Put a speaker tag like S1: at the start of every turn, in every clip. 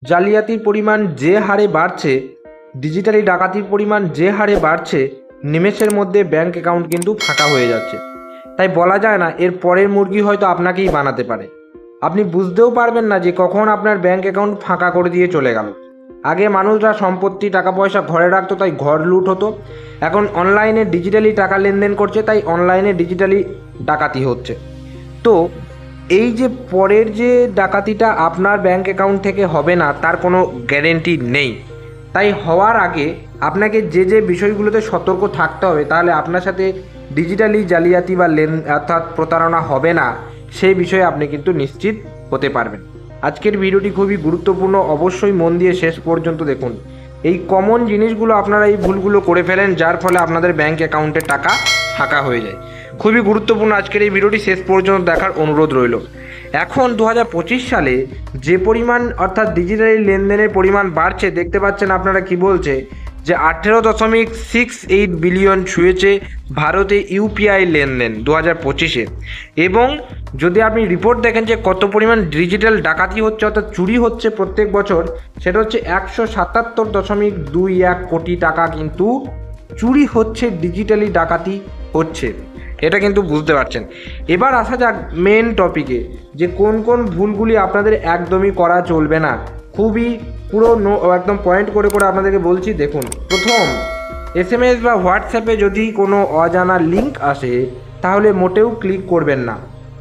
S1: জালিয়াতির পরিমাণ যে হারে বাড়ছে, ডিজিটালি ডাকাতির পরিমাণ যে হারে বাড়ছে, নিমেষের মধ্যে ব্যাংক অ্যাকাউন্ট কিন্তু ফাঁকা হয়ে যাচ্ছে। তাই বলা যায় না এর পরের মুরগি হয়তো আপনাকেই বানাতে পারে। আপনি বুঝতেও পারবেন না যে কখন আপনার ব্যাংক অ্যাকাউন্ট ফাঁকা করে দিয়ে চলে গেল। আগে মানুষরা সম্পত্তি টাকা পয়সা ঘরে রাখতো, তাই ঘর লুট হতো। এখন অনলাইনে ডিজিটালি টাকা লেনদেন করছে, তাই অনলাইনে ডিজিটালি ডাকাতি হচ্ছে। তো এই যে পরের যে ডাকাতিটা আপনার ব্যাংক অ্যাকাউন্ট থেকে হবে না, তার কোনো গ্যারেন্টি নেই। তাই হওয়ার আগে আপনাকে যে যে বিষয়গুলোতে সতর্ক থাকতে হবে, তাহলে আপনার সাথে ডিজিটালি জালিয়াতি বা অর্থাৎ প্রতারণা হবে না, সেই বিষয়ে আপনি কিন্তু নিশ্চিত হতে পারবেন। আজকের ভিডিওটি খুবই গুরুত্বপূর্ণ, অবশ্যই মন দিয়ে শেষ পর্যন্ত দেখুন। এই কমন জিনিসগুলো আপনারা এই ভুলগুলো করে ফেলেন, যার ফলে আপনাদের ব্যাংক অ্যাকাউন্টে টাকা ফাঁকা হয়ে যায়। খুবই গুরুত্বপূর্ণ আজকের এই ভিডিওটি শেষ পর্যন্ত দেখার অনুরোধ রইল। এখন 2025 সালে যে পরিমাণ অর্থাৎ ডিজিটালি লেনদেনের পরিমাণ বাড়ছে, দেখতে পাচ্ছেন আপনারা কি বলছে যে 18.68 বিলিয়ন ছুঁয়েছে ভারতে ইউপিআই লেনদেন 2025-এ। এবং যদি আপনি রিপোর্ট দেখেন যে কত পরিমাণ ডিজিটাল ডাকাতি হচ্ছে অর্থাৎ চুরি হচ্ছে প্রত্যেক বছর, সেটা হচ্ছে 177.21 কোটি টাকা কিন্তু চুরি হচ্ছে, ডিজিটালি ডাকাতি হচ্ছে। এটা কিন্তু বুঝতে পারছেন। এবার আসা যাক মেন টপিকে, যে কোন কোন ভুলগুলি আপনাদের একদমই করা চলবে না। খুবই পুরো একদম পয়েন্ট করে করে আপনাদেরকে বলছি। দেখুন, প্রথম, SMS বা হোয়াটসঅ্যাপে যদি কোনো অজানা লিঙ্ক আসে, তাহলে মোটেও ক্লিক করবেন না।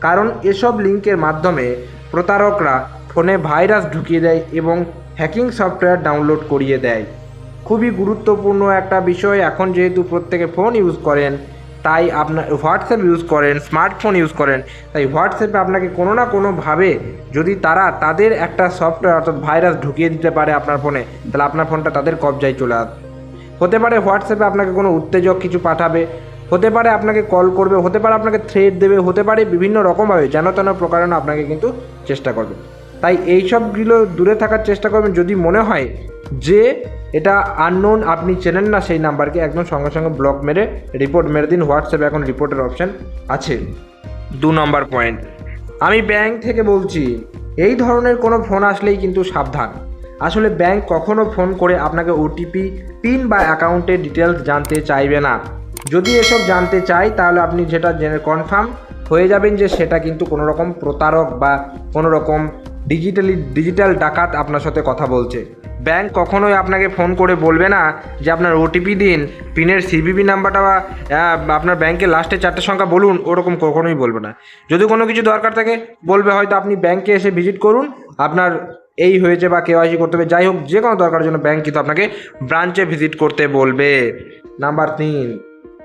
S1: কারণ এসব লিঙ্কের মাধ্যমে প্রতারকরা ফোনে ভাইরাস ঢুকিয়ে দেয় এবং হ্যাকিং সফটওয়্যার ডাউনলোড করিয়ে দেয়। খুবই গুরুত্বপূর্ণ একটা বিষয়। এখন যেহেতু প্রত্যেকে ফোন ইউজ করেন, তাই আপনার হোয়াটসঅ্যাপ ইউজ করেন, স্মার্টফোন ইউজ করেন, তাই হোয়াটসঅ্যাপে আপনাকে কোনো না কোনোভাবে যদি তাদের একটা সফটওয়্যার অর্থাৎ ভাইরাস ঢুকিয়ে দিতে পারে আপনার ফোনে, তাহলে আপনার ফোনটা তাদের কবজায় চলে আসবে। হতে পারে হোয়াটসঅ্যাপে আপনাকে কোনো উত্তেজক কিছু পাঠাবে, হতে পারে আপনাকে কল করবে, হতে পারে আপনাকে থ্রেট দেবে, হতে পারে বিভিন্ন রকমভাবে যেন তেন প্রকারণে আপনাকে কিন্তু চেষ্টা করবে। তাই এইসবগুলো দূরে থাকার চেষ্টা করবেন। যদি মনে হয় যে এটা আননোন, আপনি চেনেন না সেই নাম্বারকে একদম সঙ্গে সঙ্গে ব্লক মেরে রিপোর্ট মেরে দিন। হোয়াটসঅ্যাপে এখন রিপোর্টের অপশান আছে। 2 নম্বর পয়েন্ট, আমি ব্যাংক থেকে বলছি, এই ধরনের কোনো ফোন আসলেই কিন্তু সাবধান। আসলে ব্যাংক কখনো ফোন করে আপনাকে ওটিপি, পিন বা অ্যাকাউন্টের ডিটেলস জানতে চাইবে না। যদি এসব জানতে চাই, তাহলে আপনি যেটা জেনে কনফার্ম হয়ে যাবেন যে সেটা কিন্তু কোনো রকম প্রতারক বা কোনো রকম ডিজিটাল ডাকাত আপনার সাথে কথা বলছে। ব্যাংক কখনোই আপনাকে ফোন করে বলবে না যে আপনার ওটিপি দিন, পিনের সিভিভি নাম্বারটা বা আপনার ব্যাংকের লাস্টে 4টে সংখ্যা বলুন, ওরকম কখনোই বলবে না। যদি কোনো কিছু দরকার থাকে বলবে হয়তো আপনি ব্যাংকে এসে ভিজিট করুন, আপনার এই হয়েছে বা কেওয়াইসি করতে হবে, যাই হোক যে কোনো দরকারের জন্য ব্যাংক কিন্তু আপনাকে ব্রাঞ্চে ভিজিট করতে বলবে। নাম্বার 3,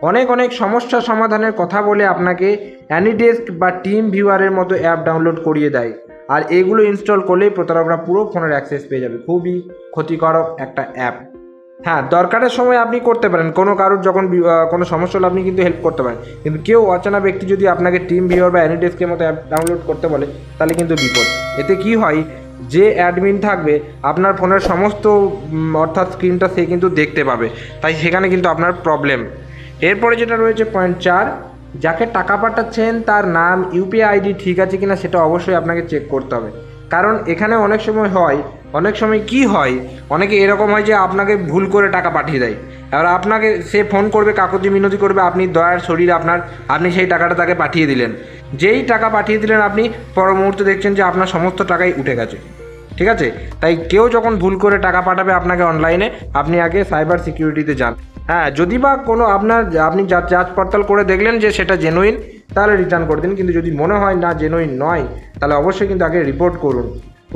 S1: অনেক সমস্যা সমাধানের কথা বলে আপনাকে অ্যানিডেস্ক বা টিম ভিউয়ারের মতো অ্যাপ ডাউনলোড করিয়ে দেয়, আর এগুলো ইনস্টল করলেই প্রতারকরা পুরো ফোনের অ্যাক্সেস পেয়ে যাবে। খুবই ক্ষতিকারক একটা অ্যাপ। হ্যাঁ, দরকারের সময় আপনি করতে পারেন, কোনো কারোর যখন কোনো সমস্যা হলে আপনি কিন্তু হেল্প করতে পারেন, কিন্তু কেউ অচেনা ব্যক্তি যদি আপনাকে টিম ভিউয়ার বা অ্যানিডেস্কের মতো অ্যাপ ডাউনলোড করতে বলে, তাহলে কিন্তু বিপদ। এতে কি হয়, যে অ্যাডমিন থাকবে আপনার ফোনের সমস্ত অর্থাৎ স্ক্রিনটা সে কিন্তু দেখতে পাবে, তাই সেখানে কিন্তু আপনার প্রবলেম। এরপরে যেটা রয়েছে পয়েন্ট 4, যাকে টাকা পাঠাচ্ছেন তার নাম, ইউপিআই আইডি ঠিক আছে কিনা সেটা অবশ্যই আপনাকে চেক করতে হবে। কারণ এখানে অনেক সময় কি হয়, অনেকে এরকম হয় যে আপনাকে ভুল করে টাকা পাঠিয়ে দেয়। এবার আপনাকে সে ফোন করবে, কাকুতি মিনতি করবে, আপনি দয়ার শরীর আপনি সেই টাকাটা তাকে পাঠিয়ে দিলেন। যেই টাকা পাঠিয়ে দিলেন আপনি, পর মুহূর্তে দেখছেন যে আপনার সমস্ত টাকাই উঠে গেছে। ঠিক আছে, তাই কেউ যখন ভুল করে টাকা পাঠাবে আপনাকে অনলাইনে, আপনি আগে সাইবার সিকিউরিটিতে যান। হ্যাঁ, যদি বা কোনো আপনি যাচ পড়তাল করে দেখলেন যে সেটা জেনুইন, তাহলে রিটার্ন করে দিন। কিন্তু যদি মনে হয় না জেনুইন নয়, তাহলে অবশ্যই কিন্তু আগে রিপোর্ট করুন।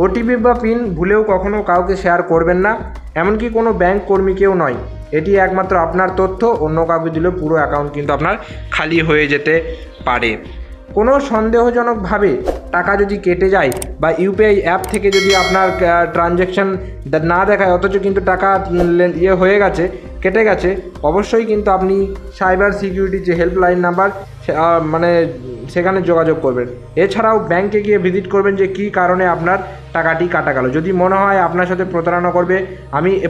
S1: ওটিপি বা পিন ভুলেও কখনও কাউকে শেয়ার করবেন না, এমনকি কোনো ব্যাংক কর্মীকেও নয়। এটি একমাত্র আপনার তথ্য, অন্য কাউকে দিলে পুরো অ্যাকাউন্ট কিন্তু আপনার খালি হয়ে যেতে পারে। কোনো সন্দেহজনকভাবে টাকা যদি কেটে যায় বা ইউপিআই অ্যাপ থেকে যদি আপনার ট্রানজ্যাকশান না দেখায়, অথচ কিন্তু টাকা হয়ে গেছে, কেটে গেছে, অবশ্যই কিন্তু আপনি সাইবার সিকিউরিটি যে হেল্পলাইন নাম্বার সেখানে যোগাযোগ করবেন। এছাড়াও ব্যাংকে গিয়ে ভিজিট করবেন যে কী কারণে আপনার টাকাটি কাটা গেল। যদি মনে হয় আপনার সাথে প্রতারণা করবে,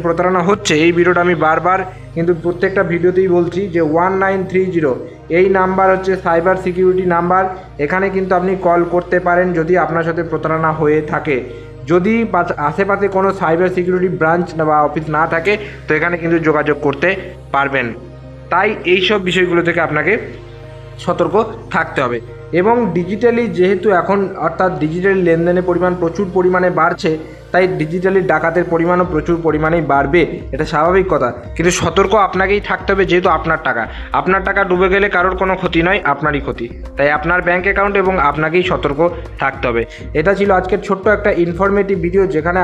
S1: প্রতারণা হচ্ছে, এই ভিডিওটা আমি বারবার কিন্তু প্রত্যেকটা ভিডিওতেই বলছি যে 1930 এই নাম্বার হচ্ছে সাইবার সিকিউরিটি নাম্বার। এখানে কিন্তু আপনি কল করতে পারেন যদি আপনার সাথে প্রতারণা হয়ে থাকে। যদি আশেপাশে কোনো সাইবার সিকিউরিটি ব্রাঞ্চ বা অফিস না থাকে তো এখানে কিন্তু যোগাযোগ করতে পারবেন। তাই এইসব বিষয়গুলো থেকে আপনাকে সতর্ক থাকতে হবে। এবং ডিজিটালি যেহেতু এখন অর্থাৎ ডিজিটালি লেনদেনের পরিমাণ প্রচুর পরিমাণে বাড়ছে, তাই ডিজিটালি ডাকাতের পরিমাণও প্রচুর পরিমাণেই বাড়বে, এটা স্বাভাবিক কথা। কিন্তু সতর্ক আপনাকেই থাকতে হবে, যেহেতু আপনার টাকা ডুবে গেলে কারোর কোনো ক্ষতি নয়, আপনারই ক্ষতি। তাই আপনার ব্যাঙ্ক অ্যাকাউন্ট এবং আপনাকেই সতর্ক থাকতে হবে। এটা ছিল আজকের ছোট্ট একটা ইনফরমেটিভ ভিডিও, যেখানে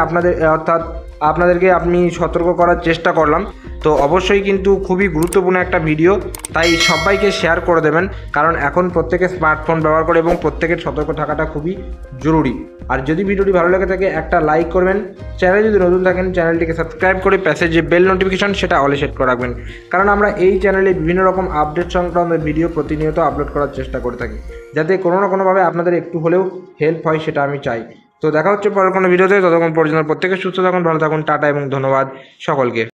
S1: আপনাদেরকে আমি সতর্ক করার চেষ্টা করলাম। তো অবশ্যই কিন্তু খুবই গুরুত্বপূর্ণ একটা ভিডিও, তাই সবাইকে শেয়ার করে দেবেন, কারণ এখন প্রত্যেকে স্মার্টফোন ব্যবহার করে এবং প্রত্যেকের সতর্ক থাকাটা খুবই জরুরি। আর যদি ভিডিওটি ভালো লেগে থাকে একটা লাইক করবেন, চ্যানেলে যদি নতুন থাকেন চ্যানেলটিকে সাবস্ক্রাইব করে পাশে যে বেল নোটিফিকেশন সেটা অলে সেট করে রাখবেন, কারণ আমরা এই চ্যানেলে বিভিন্ন রকম আপডেট সংক্রান্ত ভিডিও প্রতিনিয়ত আপলোড করার চেষ্টা করে থাকি, যাতে কোনো না কোনোভাবে আপনাদের একটু হলেও হেল্প হয়, সেটা আমি চাই। তো দেখা হচ্ছে পরের কোনো ভিডিওতে, ততক্ষণ পর্যন্ত প্রত্যেকে সুস্থ থাকুন, ভালো থাকুন, টাটা এবং ধন্যবাদ সকলকে।